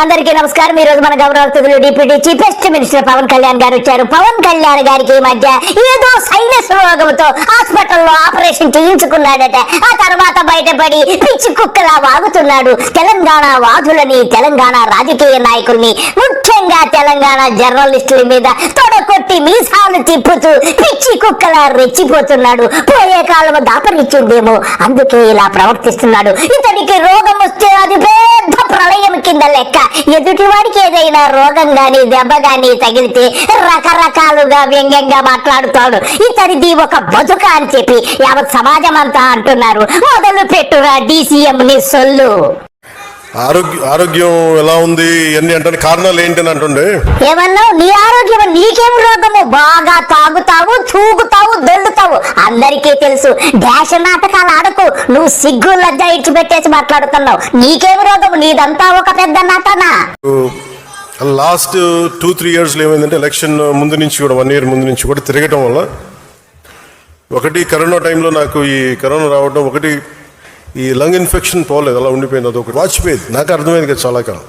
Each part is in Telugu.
అందరికీ నమస్కారం. ఈ రోజు మన గౌరవ అతిథులు deputy chief minister Pawan Kalyan గారు వచ్చారు. పవన్ కళ్యాణ్ గారికి ఈ మధ్య ఏదో సైనస్ రోగంతో హాస్పిటల్లో ఆపరేషన్ చేయించుకున్నాడట. ఆ తర్వాత బయటపడి పిచ్చి కుక్కలా వాగుతున్నాడు. తెలంగాణ వాదులని, తెలంగాణ రాజకీయ నాయకుల్ని, ముఖ్యంగా తెలంగాణ జర్నలిస్టుల మీద తొడకొట్టి మీసాలు తిప్పుతూ పిచ్చి కుక్కలా రెచ్చిపోతున్నాడు. పోయే కాలం దాపరిచ్చిందేమో, అందుకే ఇలా ప్రవర్తిస్తున్నాడు. ఇతనికి రోగం వస్తే అది పెద్ద ప్రళయం కింద లెక్క. ఎదుటి వాడికి ఏదైనా రోగం గాని దెబ్బ గాని తగిలితే రకరకాలుగా వ్యంగ్యంగా మాట్లాడుతాడు. ఇతనిది ఒక బతుక అని చెప్పి యావత్ సమాజం అంతా అంటున్నారు. మొదలు పెట్టురా DCM ని సొల్లు. ఆరోగ్యం ఎలా ఉంది అన్ని అంటే కారణాలు ఏంటి అని అంటుండే. ఏమన్నావు? నీ ఆరోగ్యం, నీకేం రోగము? బాగా తాగుతావు, తూగుతావు, దొల్లుతావు, అందరికీ తెలుసు. డాష నాటకాలు ఆడకు. నువ్వు సిగ్గు లజ్జ ఇచ్చిపెట్టేసి మాట్లాడుతున్నావు. నీకేం రోగము? నీదంతా ఒక పెద్ద నటన. లాస్ట్ 2-3 years ఏమైందంటే ఎలక్షన్ ముందు నుంచి కూడా 1 year ముందు నుంచి కూడా తిరగటం వల్ల ఒకటి కరోనా టైంలో నాకు ఈ కరోనా రావడం, ఒకటి ఈ లంగ్ ఇన్ఫెక్షన్ పోలేదు, అలా ఉండిపోయింది. అదొకటి వాచిపోయింది. నాకు అర్థమైంది కదా చాలా కాలం.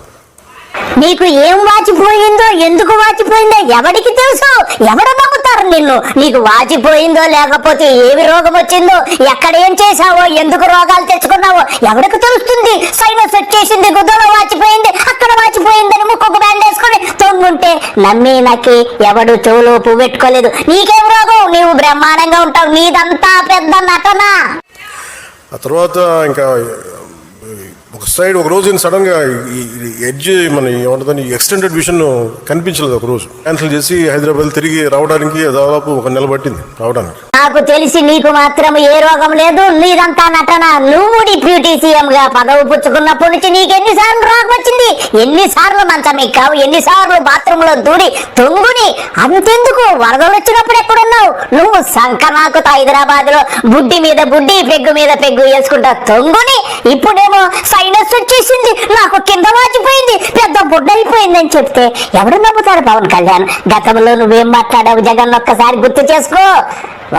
నీకు ఏం వాచిపోయిందో, ఎందుకు వాచిపోయిందో ఎవడికి తెలుసు? ఎవడు నమ్ముతారు నిన్ను? నీకు వాచిపోయిందో లేకపోతే ఏమి రోగం వచ్చిందో, ఎక్కడ ఏం చేశావో, ఎందుకు రోగాలు తెచ్చుకున్నావో ఎవరికి తెలుస్తుంది? సైనస్ వచ్చేసింది, గుద్దలో వాచిపోయింది, అక్కడ వాచిపోయిందని ముక్కు బ్యాండ్ వేసుకొని తొంగుంటే నమ్మే ఎవడు చెవులో పువ్వు పెట్టుకోలేదు. నీకేం రోగం? నీవు బ్రహ్మాండంగా ఉంటావు. నీదంతా పెద్ద నటన. ఆ తర్వాత ఇంకా ఒక రోజు సడన్ గా ఎడ్జ్ మన ఏమంటుందని ఎక్స్టెండెడ్ విషన్ కనిపించలేదు. ఒక రోజు క్యాన్సిల్ చేసి హైదరాబాద్ తిరిగి రావడానికి దాదాపు 1 నెల పట్టింది రావడానికి. నాకు తెలిసి నీకు మాత్రం ఏ రోగం లేదు, నీదంతా నటన. నువ్వు డిప్యూటీ సీఎం గా పదవి పుచ్చుకున్నప్పటి నుంచి నీకు ఎన్నిసార్లు రోగం వచ్చింది? ఎన్నిసార్లు మంచం ఎక్కావు? ఎన్నిసార్లు బాత్రూమ్ లో దూడి తొంగుని? అంతెందుకు, వరదలు వచ్చినప్పుడు ఎక్కడున్నావు నువ్వు? సంకనాకుత హైదరాబాద్ లో బుడ్డి మీద బుడ్డి, పెగ్గు మీద పెగ్గు వేసుకుంటా తొంగుని. ఇప్పుడేమో సైనస్ వచ్చేసింది, నాకు కింద వాచిపోయింది, పెద్ద బుడ్డ అయిపోయింది అని చెప్తే ఎవడు నమ్ముతాడు? పవన్ కళ్యాణ్, గతంలో నువ్వేం మాట్లాడావు జగన్ ఒక్కసారి గుర్తు చేసుకో.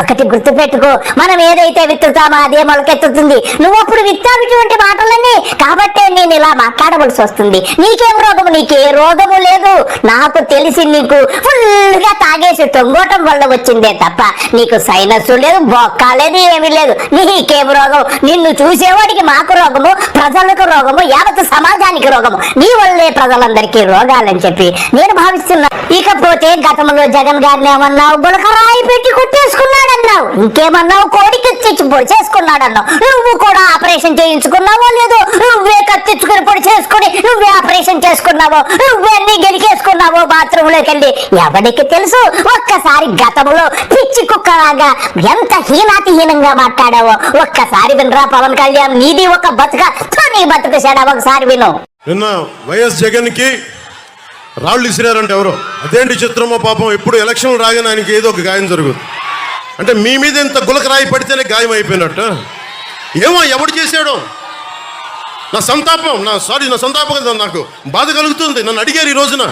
ఒకటి గుర్తు పెట్టుకో, మనం ఏదైతే విత్తుతామో అదే మొలకెత్తుతుంది. నువ్వు అప్పుడు విత్తావిటువంటి మాటలన్నీ కాబట్టే నేను ఇలా మాట్లాడవలసి వస్తుంది. నీకేం రోగము? నీకే రోగము లేదు. నాకు తెలిసి నీకు ఫుల్ గా తాగేసి తొంగోటం వల్ల వచ్చిందే తప్ప నీకు సైనస్ లేదు, బొక్క లేదు, ఏమీ లేదు. నీకేం రోగం? నిన్ను చూసేవాడికి మాకు రోగము, ప్రజలకు రోగము, యావత్ సమాజానికి రోగము. నీ వల్లే ప్రజలందరికీ రోగాలని చెప్పి నేను భావిస్తున్నా. ఇకపోతే గతంలో జగన్ గారిని ఏమన్నావు? గులకరాయి పెట్టి కొట్టేసుకున్నాడన్నావు. ఇంకేమన్నావు? కోడికి తెచ్చి పొడి చేసుకున్నాడన్నావు. నువ్వు కూడా ఆపరేషన్ చేయించుకున్నావో లేదో? నువ్వే కత్తిచ్చుకుని పొడి చేసుకుని నువ్వే ఆపరేషన్ చేసుకున్నావో? నువ్వే అన్ని గెలికేసుకున్నావో బాత్రూమ్ లోకి వెళ్ళి? ఎవరికి తెలుసు? ఒక్కసారి గతంలో పిచ్చి కుక్కలాగా ఎంత హీనాతిహీనంగా మాట్లాడావో ఒక్కసారి వినరా పవన్ కళ్యాణ్. నీది ఒక బతుక, నీ బతుకు చెడా. ఒకసారి విను. నిన్న వైఎస్ జగన్ కి రాళ్ళు ఇసిరారంటే ఎవరో, అదేంటి చిత్రమో పాపం. ఎప్పుడు ఎలక్షన్లు రాగానే ఆయనకి ఏదో ఒక గాయం జరుగుతుంది. అంటే మీ మీద ఇంత గులకరాయి పడితేనే గాయం అయిపోయినట్టు. ఏమో ఎవడు చేశాడో. నా సంతాపం నాకు బాధ కలుగుతుంది. నన్ను అడిగారు ఈ రోజున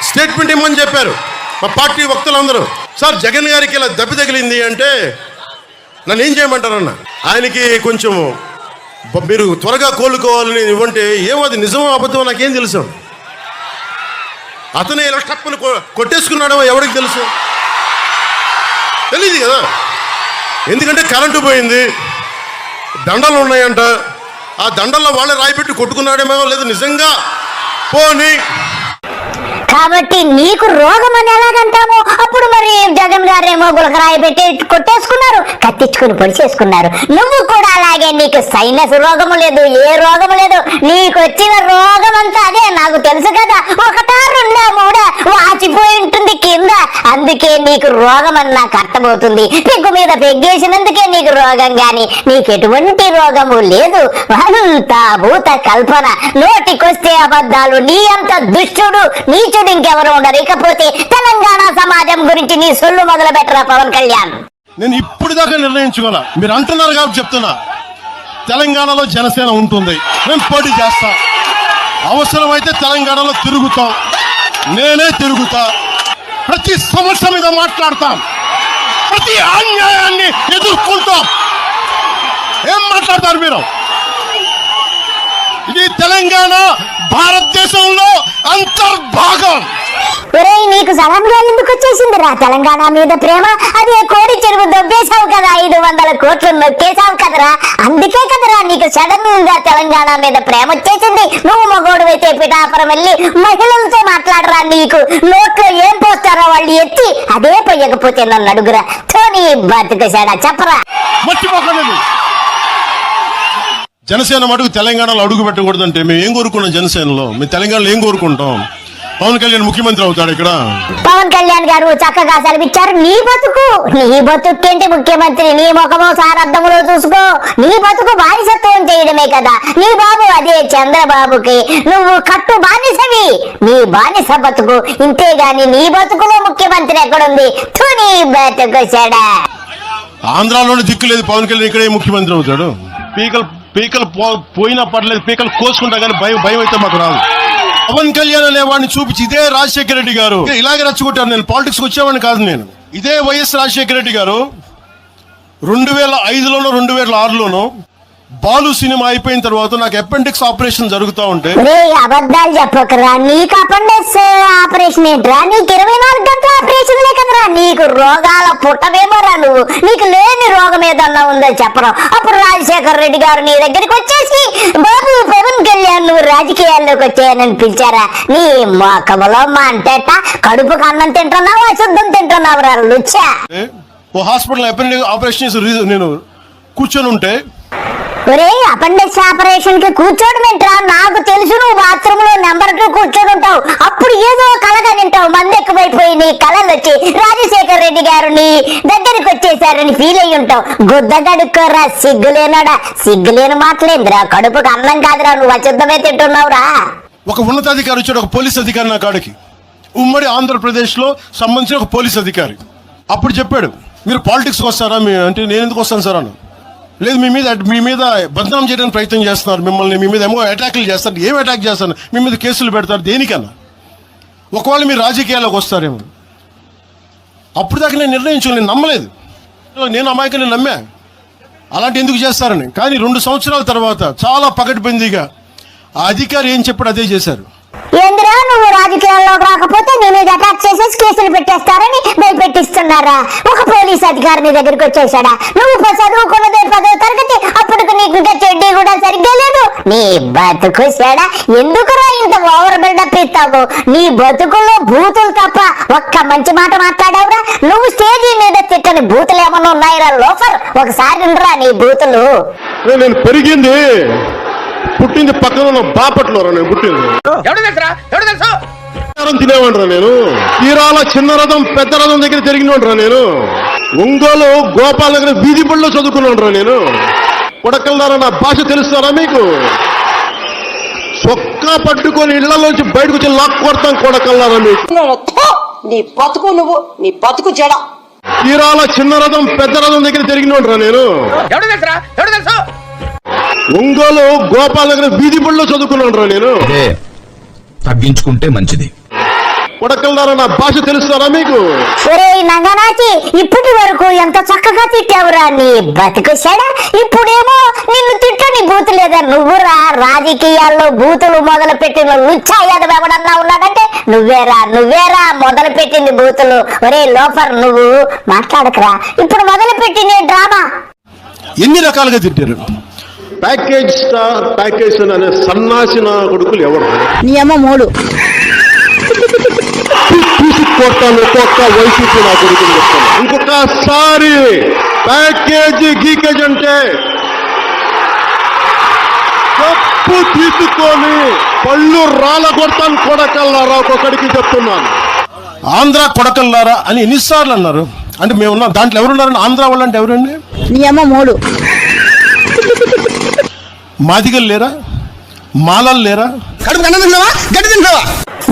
స్టేట్మెంట్ ఇమ్మని చెప్పారు మా పార్టీ వక్తలందరూ. సార్ జగన్ గారికి ఇలా దెబ్బ తగిలింది అంటే నన్ను ఏం చేయమంటారన్న. ఆయనకి కొంచెం మీరు త్వరగా కోలుకోవాలని ఇవ్వంటే ఏమో అది నిజమో అబద్ధమో నాకేం తెలుసు. అతనే ఇలా టప్పులు కొట్టేసుకున్నాడో ఎవరికి తెలుసు? తెలియదు కదా. ఎందుకంటే కరెంటు పోయింది, దండలు ఉన్నాయంట. ఆ దండల్లో వాళ్ళే రాయిపెట్టి కొట్టుకున్నాడేమో, లేదు నిజంగా పోనీ. కాబట్టి నీకు రోగం అని ఎలాగంటాము? అప్పుడు మరి జగన్ గారేమో గులకరాయి పెట్టి కొట్టేసుకున్నారు, కత్తిచ్చుకుని పొడి చేసుకున్నారు. నువ్వు కూడా అలాగే. నీకు సైనస్ రోగము లేదు, ఏ రోగము లేదు. నీకు వచ్చిన రోగం అంతా అదే. నాకు తెలుసు కదా, 1, 2, 3 వాచిపోయి ఉంటుంది కింద. అందుకే నీకు రోగం అని నాకు అర్థమవుతుంది. పెగ్గు మీద పెగ్గేసినందుకే నీకు రోగం, గాని నీకు ఎటువంటి రోగము లేదు. అంతా భూత కల్పన, నోటికొస్తే అబద్ధాలు. నీ అంత దుష్టుడు నీచుడు ఇంకెవరు ఉండరు. ఇకపోతే తెలంగాణ సమాజం గురించి నీ సొల్లు మొదలు పెట్టరా పవన్ కళ్యాణ్. నేను ఇప్పుడు దాకా నిర్ణయించుకోవాలా. మీరు అంటున్నారు కాబట్టి చెప్తున్నా. తెలంగాణలో జనసేన ఉంటుంది, మేము పోటీ చేస్తాం. అవసరమైతే తెలంగాణలో తిరుగుతాం, నేనే తిరుగుతా. ప్రతి సమస్య మీద మాట్లాడతాం, ప్రతి అన్యాయాన్ని ఎదుర్కొంటాం. ఏం మాట్లాడతారు మీరు? ఇది తెలంగాణ భారతదేశంలో అంతర్భాగం. ఒరేయ్, నీకు సడన్గా ఎందుకు వచ్చేసిందిరా తెలంగాణ మీద ప్రేమ? అదే కోడి చెరువు దొబ్బేశావు కదా, 500 కోట్లు నొక్కేశావు కదరా, అందుకే కదరా నీకు సడన్ గా తెలంగాణ మీద ప్రేమ వచ్చేసింది. నువ్వు మగోడు అయితే పిఠాపురం వెళ్ళి మహిళలతో మాట్లాడరా, నీకు నోట్లో ఏం పోస్తారో వాళ్ళు ఎత్తి అదే పొయ్యకపోతే నన్ను అడుగురా. నీ బతుకుసాడా చెప్పరా. మర్చిపోకలేదు. జనసేన మటుకు తెలంగాణలో అడుగు పెట్టకూడదంటే మేము ఏం కోరుకున్నాం? జనసేనలో మేము తెలంగాణలో ఏం కోరుకుంటాం? పవన్ కళ్యాణ్ ముఖ్యమంత్రి అవుతాడు ఇక్కడ. పవన్ కళ్యాణ్ గారు చక్కగా సెలవిచ్చారు. నీ బతుకేంటి ముఖ్యమంత్రి? నీ ముఖము సారర్థములో చూసుకో. నీ బతుకు బానిసత్వం చేయడమే కదా నీ బాబు. అదే చంద్రబాబుకి నువ్వు కట్టు బానిసవి. నీ బానిస బతుకు ఇంతేగాని నీ బతుకులో ముఖ్యమంత్రి ఎక్కడుంది? నీ బతుకు చెడా. ఆంధ్రాలోనే దిక్కు లేదు, పవన్ కళ్యాణ్ ఇక్కడే ముఖ్యమంత్రి అవుతాడు. పీకలు పోయినా పర్లేదు, పీకలు కోసుకుంటా కానీ భయం అయితే మాకు రాదు. పవన్ కళ్యాణ్ అనే వాడిని చూపించి ఇదే రాజశేఖర రెడ్డి గారు ఇలాగే రచ్చుకుంటారు. నేను పాలిటిక్స్ వచ్చేవాడిని కాదు. నేను ఇదే వైఎస్ రాజశేఖర రెడ్డి గారు 2005లోనో 2006లోనో బాలు సినిమా అయిపోయిన తర్వాత నాకు అపెండిక్స్ ఆపరేషన్ జరుగుతూ ఉంటే, అబద్ధాలు చెప్పకరా. నీకు అపెండిక్స్ ఆపరేషన్ ఏంట్రా? నీకు 24 గంటల ఆపరేషన్లే కదరా. నీకు రోగాల పుట్టమేమోరా నువ్వు. నీకు లేని రోగం ఏదన్నా ఉందో చెప్పరా. అప్పుడు రాజశేఖర రెడ్డి గారు నీ దగ్గరికి వచ్చేసి బాబు పవన్ కళ్యాణ్ నువ్వు రాజకీయాల్లోకి వచ్చాయని పిలిచారా? నీ మొక్కములో మంటేట కడుపుకు అన్నం తింటున్నావు, అశుద్ధం తింటున్నావు రా లుచ్చా. ఓ హాస్పిటల్ అపెండిక్స్ ఆపరేషన్ నేను కూర్చొని ఉంటే, ఒరే అపెండిక్స్ ఆపరేషన్ కి కూర్చోడమేంట్రా? నాకు తెలుసు నువ్వు బాత్రూమ్ లో నెంబర్ 2 కూర్చొని ఉంటావు. అప్పుడు ఏదో కలగా తింటావు. మంది ఎక్కువైపోయి నీ కళలు వచ్చి రాజశేఖర రెడ్డి గారు నీ దగ్గరికి వచ్చేసారని ఫీల్ అయ్యి ఉంటావు. గుద్ద గడుక్కోరా సిగ్గులేనాడా. సిగ్గులేని మాటలేందిరా. కడుపుకు అన్నం కాదురా, నువ్వు అశుద్ధమే తింటున్నావురా. ఒక ఉన్నతాధికారి వచ్చాడు, ఒక పోలీస్ అధికారి నా కాడికి, ఉమ్మడి ఆంధ్రప్రదేశ్ లో సంబంధించిన ఒక పోలీస్ అధికారి. అప్పుడు చెప్పాడు, మీరు పాలిటిక్స్కి వస్తారా? అంటే నేను ఎందుకు వస్తాను సార్ అన్న. లేదు, మీ మీద బదనాం చేయడానికి ప్రయత్నం చేస్తున్నారు, మిమ్మల్ని మీ మీద ఏమో అటాక్లు చేస్తారు. ఏం అటాక్ చేస్తారు? మీ మీద కేసులు పెడతారు. దేనికన్నా? ఒకవేళ మీరు రాజకీయాల్లోకి వస్తారేమో. అప్పుడు దాకా నేను నిర్ణయించు, నేను నమ్మలేదు. నేను అమాయకుని నమ్మా అలాంటి ఎందుకు చేస్తారని. కానీ 2 సంవత్సరాల తర్వాత చాలా పకడ్బందీగా ఆ అధికారి ఏం చెప్పాడు అదే చేశారు. ఏందిరా నువ్వు రాజకీయాల్లోకి రాకపోతే నీ మీద అటాక్ చేసేసి కేసులు పెట్టేస్తారని భయపెట్టిస్తున్నారా? ఒక పోలీస్ అధికారి నీ దగ్గరికి వచ్చేసాడా? నువ్వు చదువుకున్నదే 10వ తరగతి, అప్పుడు నీకు ఇంకా చెడ్డీ కూడా సరిగ్గా లేదు. నీ బతుకు సేడా. ఎందుకురా ఇంత ఓవర్ బిల్డప్ ఇస్తావు? నీ బతుకుల్లో బూతులు తప్ప ఒక్క మంచి మాట మాట్లాడావురా? నువ్వు స్టేజీ మీద తిట్టని బూతులు ఏమన్నా ఉన్నాయిరా లోఫర్? ఒకసారి రా నీ బూతులు. నేను పెరిగింది పుట్టింది పక్కన ఉన్న బాపట్లో నేను పుట్టింది. తినేవంటరా నేను. తీరాల చిన్న రథం పెద్ద రథం దగ్గర తిరిగినవంటరా నేను. ఒంగోలు గోపాల్ దగ్గర వీధి బడిలో చదువుకున్నాంటరా నేను. కొడకల్లారా నా భాష తెలుస్తారా మీకు? చొక్కా పట్టుకొని ఇళ్లలోంచి బయటకు వచ్చి లాక్ కొడతాం కొడకల్లారా మీకు. నీ బతుకు నువ్వు, నీ బతుకు చెడ. తీరాల చిన్న రథం పెద్ద రథం దగ్గర తిరిగినవంటరా నేను. ఒంగోలు గోపాల్ దగ్గర వీధి బడిలో చదువుకున్నాంటరా నేను. తగ్గించుకుంటే మంచిది. కొడకల్లారా నా భాష తెలుస్తారా మీకు? నంగనాచి ఇప్పటి వరకు ఎంత చక్కగా తిట్టావురా. నీ బతుకు చెడా. ఇప్పుడేమో నిన్ను తిట్టని బూతు లేదా? నువ్వురా రాజకీయాల్లో బూతులు మొదలు పెట్టిన లుచ్చా యాదవ్ ఎవడన్నా ఉన్నాడంటే నువ్వేరా మొదలు పెట్టింది బూతులు. ఒరే లోఫర్ నువ్వు మాట్లాడకరా. ఇప్పుడు మొదలు పెట్టిన డ్రామా ఎన్ని రకాలుగా తిట్టారు. ప్యాకేజ్ స్టార్ ప్యాకేజ్ అనే సన్నాసిన కొడుకులు ఎవరు? నీ అమ్మ మూడు తీసి కొట్టాను ఒక్కొక్క వైసీపీ నా కొడుకులు చెప్తాను. ఇంకొకసారి ప్యాకేజీ గీకేజ్ అంటే తప్పు తీసుకొని పళ్ళు రాళ్ళ కొడతాను కొడకల్లారా. ఒక్కొక్కడికి చెప్తున్నాను. ఆంధ్ర కొడకల్లారా అని ఎన్నిసార్లు అన్నారు? అంటే మేము ఉన్నాం దాంట్లో ఎవరున్నారని. ఆంధ్ర వాళ్ళు అంటే ఎవరండి? నీ అమ్మ మూడు. మాదిగలు లేరా? మాలలు లేరా?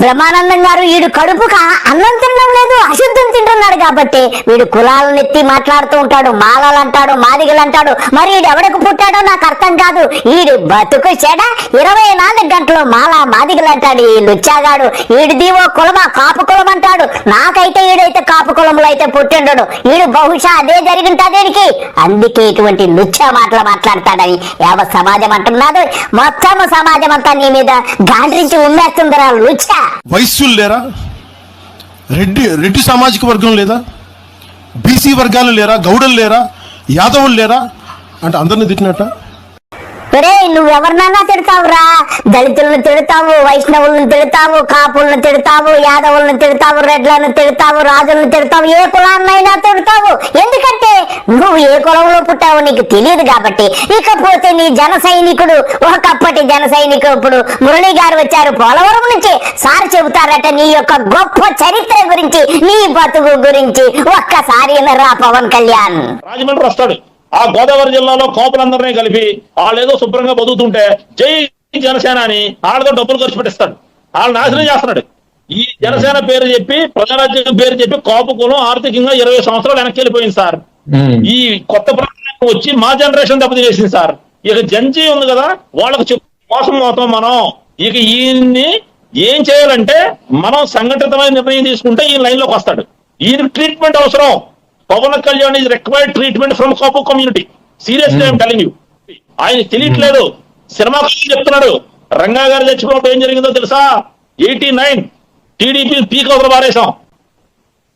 నీ బ్రహ్మానందం గారు వీడు కడుపుక అన్నం తినడం లేదు, అశుద్ధం తింటున్నాడు కాబట్టి వీడు కులాలను ఎత్తి మాట్లాడుతూ ఉంటాడు, మాలలు అంటాడు, మాదిగలు అంటాడు. మరి వీడు ఎవడకు పుట్టాడో నాకు అర్థం కాదు. వీడు బతుకు చెడ 24 గంటలు మాల మాదిగలు అంటాడు ఈ లుచ్చాగాడు. వీడిదివో కులమా కాపు కులం అంటాడు. నాకైతే వీడైతే కాపు కులంలో అయితే పుట్టిండడు. వీడు బహుశా అదే జరిగింటాదేనికి, అందుకే ఇటువంటి లుచ్చా మాటలు మాట్లాడతాడని యావత్ సమాజం అంటున్నది. మొత్తం సమాజం అంతా నీ మీద గాండ్రించి ఉమ్మేస్తుందిరా లుచ్చా. వైశ్యులు లేరా? రెడ్డి సామాజిక వర్గం లేదా? బీసీ వర్గాలు లేరా? గౌడలు లేరా? యాదవులు లేరా? అంటే అందరిని తిట్టినట్ట. ఒరే నువ్వెవరినైనా తిడతావురా, దళితులను తిడతావు, వైష్ణవులను తిడతావు, కాపులను తిడతావు, యాదవులను తిడతావు, రెడ్లను తిడతావు, రాజులను తిడతావు, ఏ కులాన్నైనా తిడతావు. ఎందుకంటే నువ్వు ఏ కులంలో పుట్టావో నీకు తెలియదు కాబట్టి. ఇకపోతే నీ జన సైనికుడు, ఒకప్పటి జన సైనికుడు ఇప్పుడు మురళి గారు వచ్చారు పోలవరం నుంచి, సార్ చెబుతారట నీ యొక్క గొప్ప చరిత్ర గురించి, నీ బతుకు గురించి. ఒక్కసారి రా పవన్ కళ్యాణ్. రాజమండ్రి వస్తాడు, ఆ గోదావరి జిల్లాలో కోపలందరినీ కలిపి వాళ్ళేదో శుభ్రంగా బతుకుతుంటే జై జనసేన అని వాళ్ళతో డబ్బులు ఖర్చు పెట్టిస్తాడు, వాళ్ళు నాశనం చేస్తున్నాడు. ఈ జనసేన పేరు చెప్పి ప్రజారాజ్యం పేరు చెప్పి కాపు కులం ఆర్థికంగా 20 సంవత్సరాలు వెనక్కి వెళ్ళిపోయింది సార్. ఈ కొత్త ప్రభుత్వం వచ్చి మా జనరేషన్ దెబ్బతినేసింది సార్. ఇక జంజీ ఉంది కదా, వాళ్ళకు మోసం అవుతాం మనం. ఇక ఈయన్ని ఏం చేయాలంటే మనం సంఘటితమైన నిర్ణయం తీసుకుంటే ఈ లైన్ లోకి వస్తాడు. ఈయనకి ట్రీట్మెంట్ అవసరం. Pawan Kalyan is required treatment from Kapu community. Seriously I'm telling you. ఆయన తెలియట్లేదు, సినిమా చెప్తున్నాడు. రంగా గారు చచ్చిపోవడం ఏం జరిగిందో తెలుసా? 89 టీడీపీని పీక్ అవసరం పారేశాం.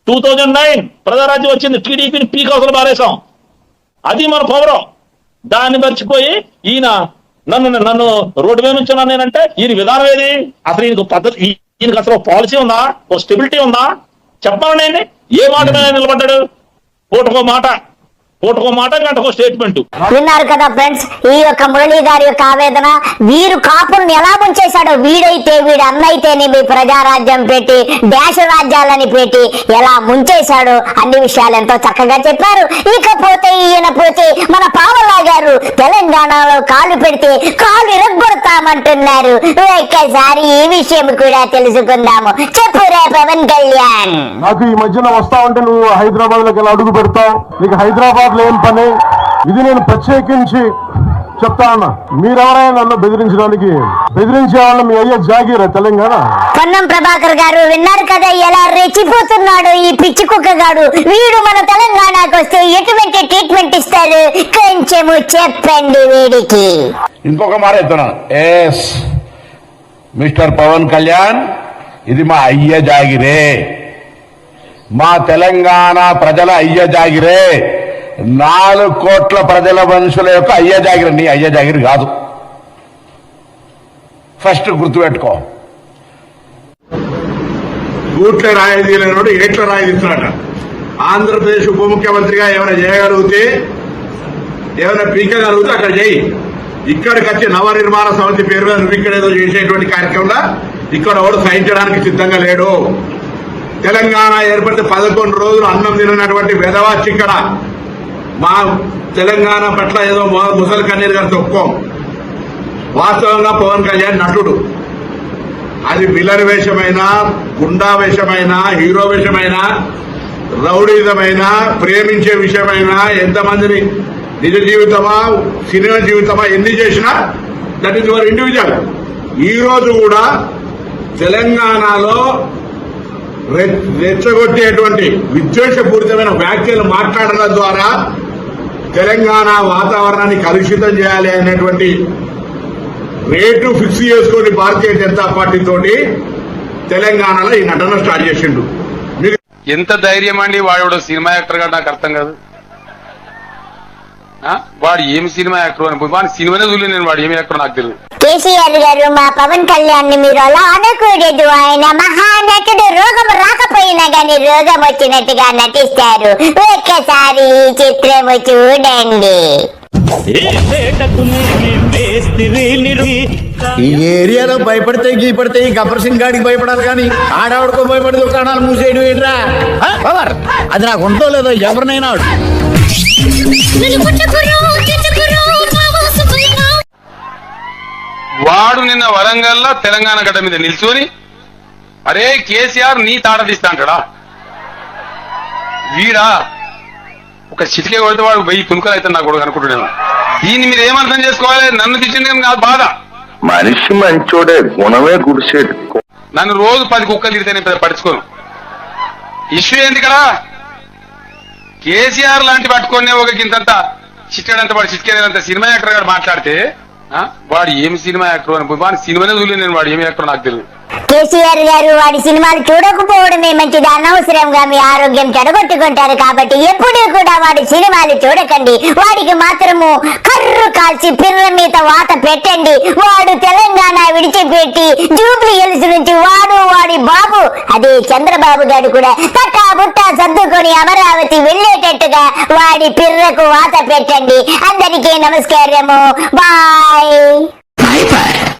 2009 ప్రజారాజ్యం వచ్చింది, టీడీపీని పీక్ అవసరం పారేశాం. అది మన పవరం. దాన్ని మర్చిపోయి ఈయన నన్ను రోడ్డు మీద నుంచున్నా నేనంటే ఈయన విధానం ఏది? అసలు ఈయనకు పద్ధతి, ఈయనకు అసలు పాలసీ ఉందా? ఓ స్టెబిలిటీ ఉందా? చెప్పాలని ఏ మాట మీద నిలబడ్డాడు? పూటకో మాట గంటకో స్టేట్మెంట్. విన్నారు కదా ఫ్రెండ్స్, ఈ యొక్క మురళి గారి యొక్క ఆవేదన. వీరు కాపుల్ని ఎలా ముంచేశాడో, వీడైతే వీడి అన్నైతేనేమి ప్రజారాజ్యం పెట్టి డాష్ రాజ్యాలని పెట్టి ఎలా ముంచేశాడో అన్ని విషయాలు ఎంతో చక్కగా చెప్పారు. ఇకపోతే ఈయన పోతే మన పావలా గారు తెలంగాణలో కాలు పెడితే కాలు ఇరగొడతామంటున్నారు. ఒక్కసారి ఈ విషయం కూడా తెలుసుకుందాము. చెప్పురా పవన్ కళ్యాణ్. నాకు ఈ మధ్యన వస్తా ఉంటే నువ్వు హైదరాబాద్ లోకి ఎలా అడుగు పెడతావు? నీకు హైదరాబాద్ లో ఏం పని? ఇది నేను ప్రత్యేకించి చెప్తా ఉన్నా. మీరెవరైనా నన్ను బెదిరించే వాళ్ళ మీ అయ్యే జాగీరా తెలంగాణ. పొన్నం ప్రభాకర్ గారు విన్నారు కదా ఎలా రెచ్చిపోతున్నాడు ఈ పిచ్చి కుక్కగాడు. వీడు మన తెలంగాణకు వస్తే ఎటువంటి ట్రీట్మెంట్ ఇస్తారు కొంచెము చెప్పండి వీడికి. ఇంకొక మాట చెప్తున్నాను, ఎస్ మిస్టర్ పవన్ కళ్యాణ్, ఇది మా అయ్య జాగిరే, మా తెలంగాణ ప్రజల అయ్య జాగిరే, 4 కోట్ల ప్రజల మనుషుల యొక్క అయ్య జాగిరి. నీ అయ్య జాగిరి కాదు, ఫస్ట్ గుర్తుపెట్టుకో. గూట్ల రాయి తీయలేనోడు ఏట్ల రాయి తీస్తున్నాడు. ఆంధ్రప్రదేశ్ ఉప ముఖ్యమంత్రిగా ఏమైనా చేయగలిగితే, ఏమైనా పీకగలిగితే అక్కడ చేయి. ఇక్కడికి వచ్చి నవ నిర్మాణ సమితి పేరు మీద నువ్వు ఇక్కడ ఏదో చేసేటువంటి కార్యక్రమంలో ఇక్కడ ఎవడు సహించడానికి సిద్ధంగా లేడు. తెలంగాణ ఏర్పడితే 11 రోజులు అన్నం తినటువంటి వెధవాచి ఇక్కడ. మా తెలంగాణ పట్ల ఏదో ముసలి కన్నీరు గారు తొక్కోం. వాస్తవంగా పవన్ కళ్యాణ్ నటుడు. అది విలన్ వేషమైనా, గుండా వేషమైనా, హీరో వేషమైనా, రౌడీజమైనా, ప్రేమించే విషయమైనా, ఎంతమందిని నిజ జీవితమా సినిమా జీవితమా ఎన్ని చేసినా దట్ ఈస్ యువర్ ఇండివిజువల్. ఈ రోజు కూడా తెలంగాణలో రెచ్చగొట్టేటువంటి విద్వేషపూరితమైన వ్యాఖ్యలు మాట్లాడడం ద్వారా తెలంగాణ వాతావరణాన్ని కలుషితం చేయాలి అనేటువంటి రేటు ఫిక్స్ చేసుకుని భారతీయ జనతా పార్టీ తోటి తెలంగాణలో ఈ నటన స్టార్ట్ చేసిండు. ఎంత ధైర్యం అండి వాడు సినిమా యాక్టర్ గా నాకు అర్థం కాదు. వాడు ఏమి సినిమా యాక్టర్ అని వాడు సినిమానే చూడలేదు నేను, వాడు ఏమి యాక్టర్ నాకు తెలియదు. కేసీఆర్ గారు మా పవన్ కళ్యాణ్ ని మీరు అలా అనకూడదు, ఆయన మహానటుడు. రోగం రాకపోయినా గాని రోగం వచ్చినట్టుగా నటిస్తారు. ఒక్కసారి ఈ చిత్రము చూడండి. ఈ ఏరియాలో భయపడితే గీపడితే ఈ గబ్బర్ సింగ్ గాడికి భయపడాలి కానీ ఆడవాడికో భయపడి దుకాణాలు మూసేయడం ఏంట్రా? అది నాకు ఉంటో లేదో ఎవరినైనా. వాడు నిన్న వరంగల్లో తెలంగాణ గడ్డ మీద నిల్చుని అరే కేసీఆర్ నీ తాట తీస్తా అంటాడా? వీడా ఒక చిటికే కొడితే వాడు 1000 పునుకలు అయితే నాకు కూడా అనుకుంటున్నాను. దీన్ని మీరు ఏమర్థం చేసుకోవాలి? నన్ను తిట్టింది కాదు బాధ. మనిషి మంచోడే, గుణమే గుడిసేడు. నన్ను రోజు 10 కుక్కలు తిడితే నేను పడుచుకోను. ఇష్యూ ఏంది ఇక్కడ? కేసీఆర్ లాంటి పట్టుకునే ఒక గింతంత చిట్టాడంత వాడు చిట్కేదంత సినిమా యాక్టర్ గారు మాట్లాడితే వాడు ఏమి సినిమా యాక్టర్ అని వాడి సినిమానే చూడలేదు నేను. వాడు ఏమి యాక్టర్ నాకు తెలియదు. కేసీఆర్ గారు వాడి సినిమాలు చూడకపోవడమే మంచిది. అనవసరంగా మీ ఆరోగ్యం చెడగొట్టుకుంటారు. కాబట్టి ఎప్పుడూ కూడా వాడి సినిమాలు చూడకండి. వాడికి మాత్రము కర్రు కాల్చి పిర్ర మీద వాత పెట్టండి. వాడు తెలంగాణ విడిచిపెట్టి జూబ్లీ హిల్స్ నుంచి వాడి బాబు అదే చంద్రబాబు గారు కూడా తట్టా బుట్టా సర్దుకొని అమరావతి వెళ్ళేటట్టుగా వాడి పిర్రకు వాత పెట్టండి. అందరికీ నమస్కారము. బాయ్.